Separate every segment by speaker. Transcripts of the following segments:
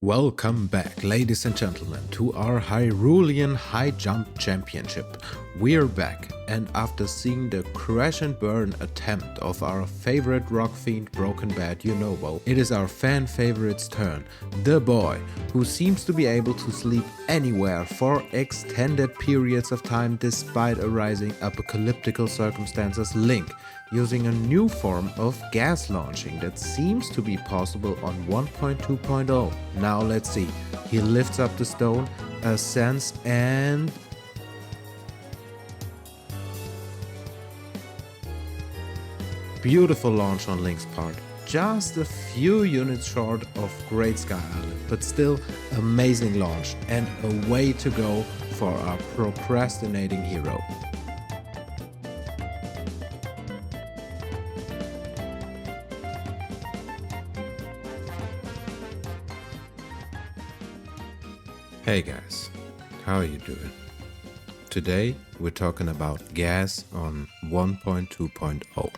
Speaker 1: Welcome back, ladies and gentlemen, to our Hyrulean High Jump Championship. We're back, and after seeing the crash and burn attempt of our favorite rock fiend Broken Bat Yunobo, it is our fan favorite's turn, the boy, who seems to be able to sleep anywhere for extended periods of time despite arising apocalyptical circumstances, Link, using a new form of gas launching that seems to be possible on 1.2.0. Now let's see. He lifts up the stone, ascends, and beautiful launch on Link's part. Just a few units short of Great Sky Island, but still amazing launch and a way to go for our procrastinating hero. Hey guys, how are you doing? Today we're talking about gas on 1.2.0.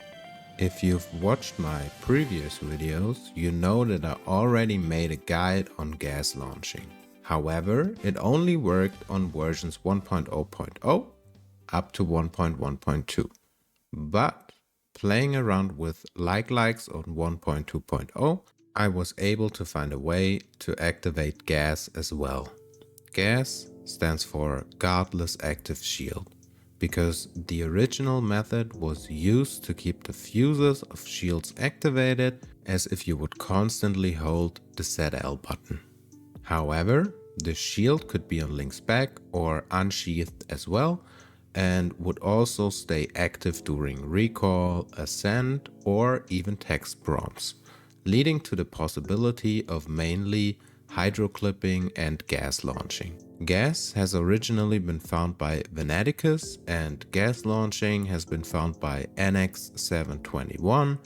Speaker 1: If you've watched my previous videos, you know that I already made a guide on gas launching. However, it only worked on versions 1.0.0 up to 1.1.2. But playing around with likes on 1.2.0, I was able to find a way to activate gas as well. Gas stands for Godless Active Shield, because the original method was used to keep the fuses of shields activated as if you would constantly hold the ZL button. However, the shield could be on Link's back or unsheathed as well, and would also stay active during recall, ascent, or even text prompts, leading to the possibility of mainly hydroclipping and gas launching. Gas has originally been found by Venaticus, and gas launching has been found by NX721,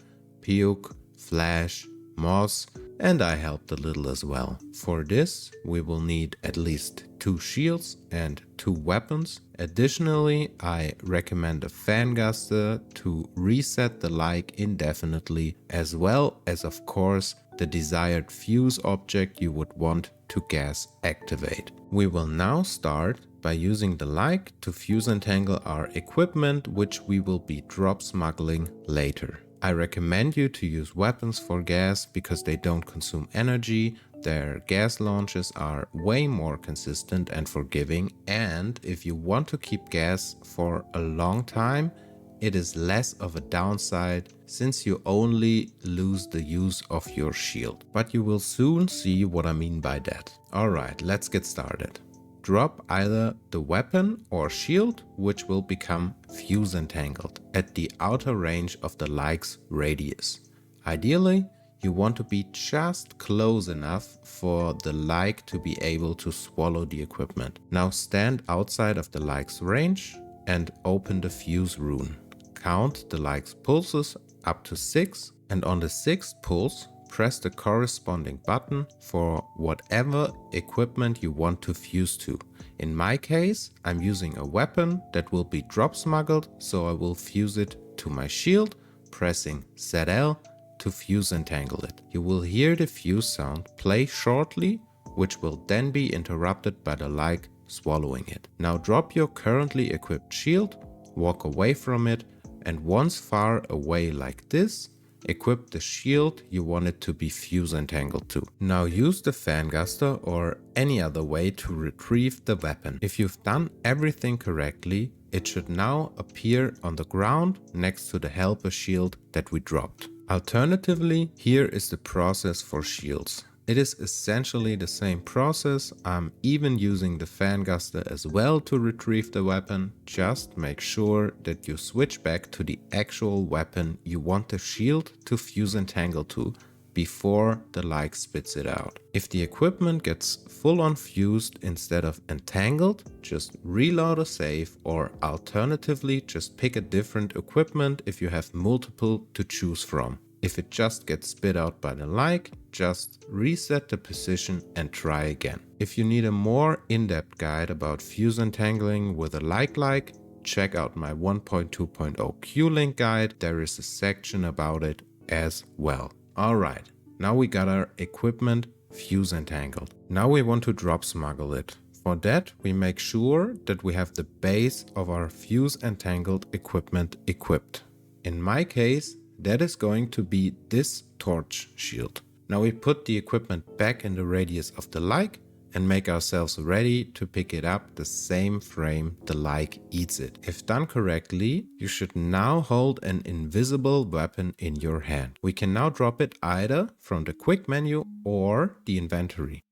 Speaker 1: pyuk, Flash, Mozz, and I helped a little as well. For this, we will need at least 2 shields and 2 weapons. Additionally, I recommend a Fangaster to reset the like indefinitely, as well as of course the desired fuse object you would want to gas activate. We will now start by using the like to fuse entangle our equipment, which we will be drop smuggling later. I recommend you to use weapons for gas because they don't consume energy, their gas launches are way more consistent and forgiving, and if you want to keep gas for a long time, it is less of a downside since you only lose the use of your shield. But you will soon see what I mean by that. Alright, let's get started. Drop either the weapon or shield, which will become fuse entangled at the outer range of the like's radius. Ideally, you want to be just close enough for the like to be able to swallow the equipment. Now stand outside of the like's range and open the fuse rune. Count the like's pulses up to 6, and on the 6th pulse, press the corresponding button for whatever equipment you want to fuse to. In my case, I'm using a weapon that will be drop smuggled, so I will fuse it to my shield, pressing ZL to fuse entangle it. You will hear the fuse sound play shortly, which will then be interrupted by the like swallowing it. Now drop your currently equipped shield, walk away from it, and once far away like this, equip the shield you want it to be fuse entangled to. Now use the Fangaster or any other way to retrieve the weapon. If you've done everything correctly, it should now appear on the ground next to the helper shield that we dropped. Alternatively, here is the process for shields. It is essentially the same process. I'm even using the Fangaster as well to retrieve the weapon. Just make sure that you switch back to the actual weapon you want the shield to fuse entangle to before the like spits it out. If the equipment gets full on fused instead of entangled, just reload a save, or alternatively just pick a different equipment if you have multiple to choose from. If it just gets spit out by the like, just reset the position and try again. If you need a more in-depth guide about fuse entangling with a like, check out my 1.2.0 Q-Link guide. There is a section about it as well. Alright, now we got our equipment Fuse Entangled. Now we want to drop smuggle it. For that, we make sure that we have the base of our Fuse Entangled equipment equipped. In my case, that is going to be this torch shield. Now we put the equipment back in the radius of the like and make ourselves ready to pick it up the same frame the like eats it. If done correctly, you should now hold an invisible weapon in your hand. We can now drop it either from the quick menu or the inventory.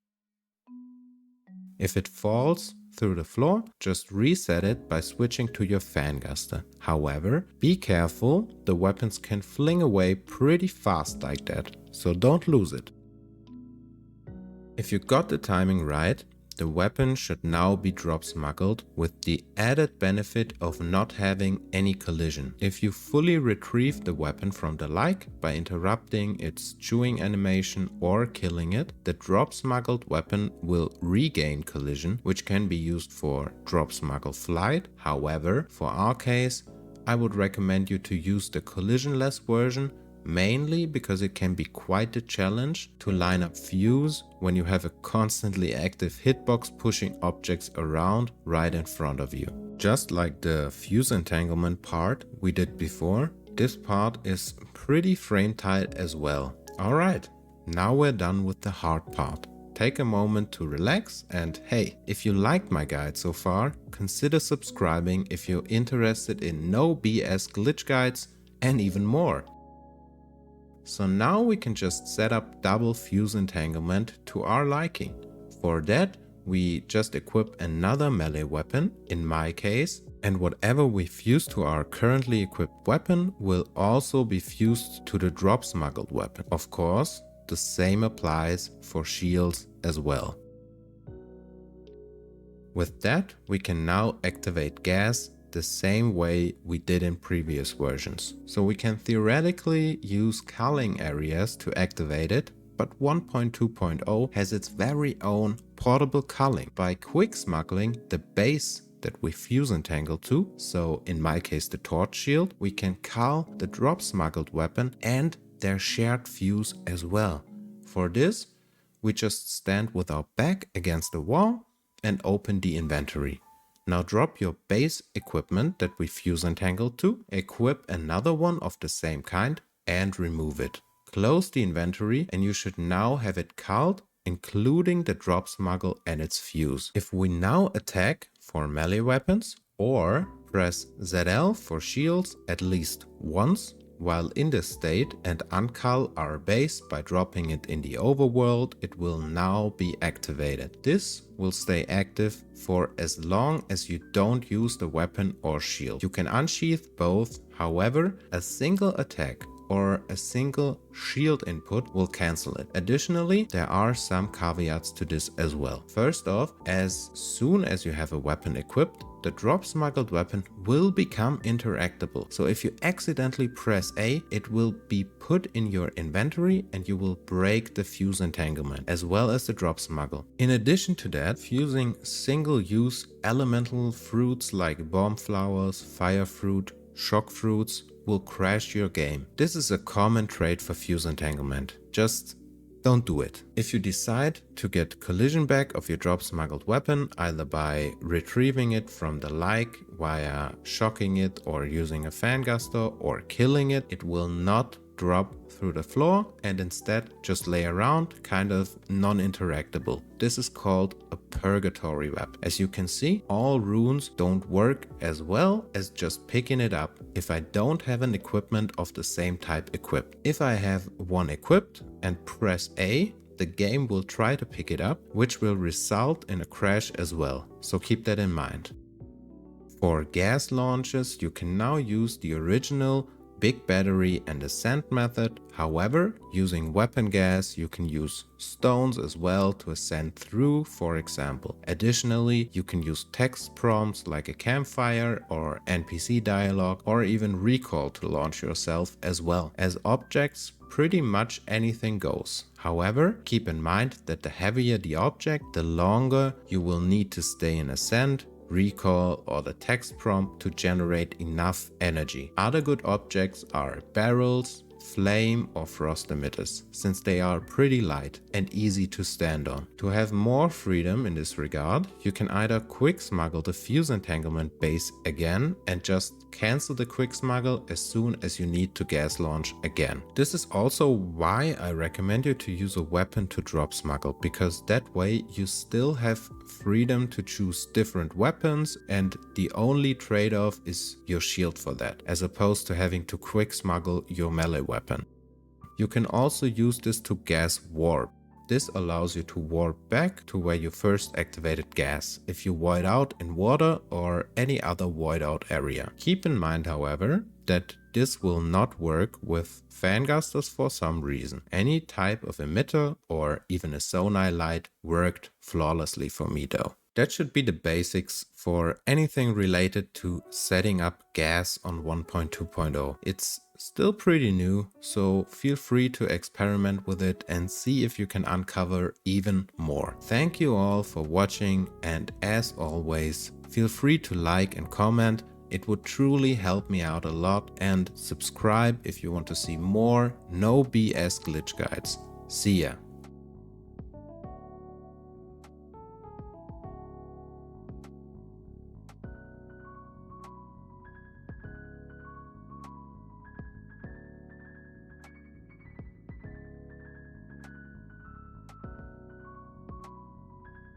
Speaker 1: If it falls through the floor, just reset it by switching to your fan guster. However, be careful, the weapons can fling away pretty fast like that, so don't lose it. If you got the timing right, the weapon should now be drop smuggled with the added benefit of not having any collision. If you fully retrieve the weapon from the like by interrupting its chewing animation or killing it, the drop smuggled weapon will regain collision, which can be used for drop smuggle flight. However, for our case, I would recommend you to use the collisionless version, mainly because it can be quite a challenge to line up Fuse when you have a constantly active hitbox pushing objects around right in front of you. Just like the Fuse Entanglement part we did before, this part is pretty frame tight as well. Alright, now we're done with the hard part. Take a moment to relax, and hey, if you liked my guide so far, consider subscribing if you're interested in no BS glitch guides and even more. So now we can just set up double Fuse Entanglement to our liking. For that, we just equip another melee weapon, in my case, and whatever we fuse to our currently equipped weapon will also be fused to the drop smuggled weapon. Of course, the same applies for shields as well. With that, we can now activate gas the same way we did in previous versions. So we can theoretically use culling areas to activate it, but 1.2.0 has its very own portable culling. By quick smuggling the base that we fuse entangle to, so in my case the torch shield, we can cull the drop smuggled weapon and their shared fuse as well. For this, we just stand with our back against the wall and open the inventory. Now drop your base equipment that we fuse entangled to, equip another one of the same kind and remove it. Close the inventory and you should now have it culled, including the drop smuggle and its fuse. If we now attack for melee weapons or press ZL for shields at least once while in this state and uncull our base by dropping it in the overworld, it will now be activated. This will stay active for as long as you don't use the weapon or shield. You can unsheath both, however, a single attack or a single shield input will cancel it. Additionally, there are some caveats to this as well. First off, as soon as you have a weapon equipped, the drop smuggled weapon will become interactable. So if you accidentally press A, it will be put in your inventory and you will break the fuse entanglement as well as the drop smuggle. In addition to that, fusing single-use elemental fruits like bomb flowers, fire fruit, shock fruits will crash your game. This is a common trait for fuse entanglement. Just don't do it. If you decide to get collision back of your drop smuggled weapon, either by retrieving it from the like via shocking it or using a fan guster or killing it, it will not drop through the floor and instead just lay around, kind of non-interactable. This is called a purgatory weapon. As you can see, all runes don't work as well as just picking it up if I don't have an equipment of the same type equipped. If I have one equipped and press A, the game will try to pick it up, which will result in a crash as well. So keep that in mind. For gas launches, you can now use the original big battery and ascent method. However, using weapon gas, you can use stones as well to ascend through, for example. Additionally, you can use text prompts like a campfire or NPC dialogue or even recall to launch yourself as well. As objects, pretty much anything goes. However, keep in mind that the heavier the object, the longer you will need to stay in ascent, recall or the text prompt to generate enough energy. Other good objects are barrels, flame or frost emitters, since they are pretty light and easy to stand on. To have more freedom in this regard, you can either quick smuggle the Fuse Entanglement base again and just cancel the quick smuggle as soon as you need to gas launch again. This is also why I recommend you to use a weapon to drop smuggle, because that way you still have freedom to choose different weapons and the only trade-off is your shield for that, as opposed to having to quick smuggle your melee weapon. You can also use this to gas warp. This allows you to warp back to where you first activated gas if you void out in water or any other void out area. Keep in mind, however, that this will not work with fangusters for some reason. Any type of emitter or even a Zonai light worked flawlessly for me though. That should be the basics for anything related to setting up gas on 1.2.0. It's still pretty new, so feel free to experiment with it and see if you can uncover even more. Thank you all for watching, and as always, feel free to like and comment. It would truly help me out a lot, and subscribe if you want to see more no BS glitch guides. See ya!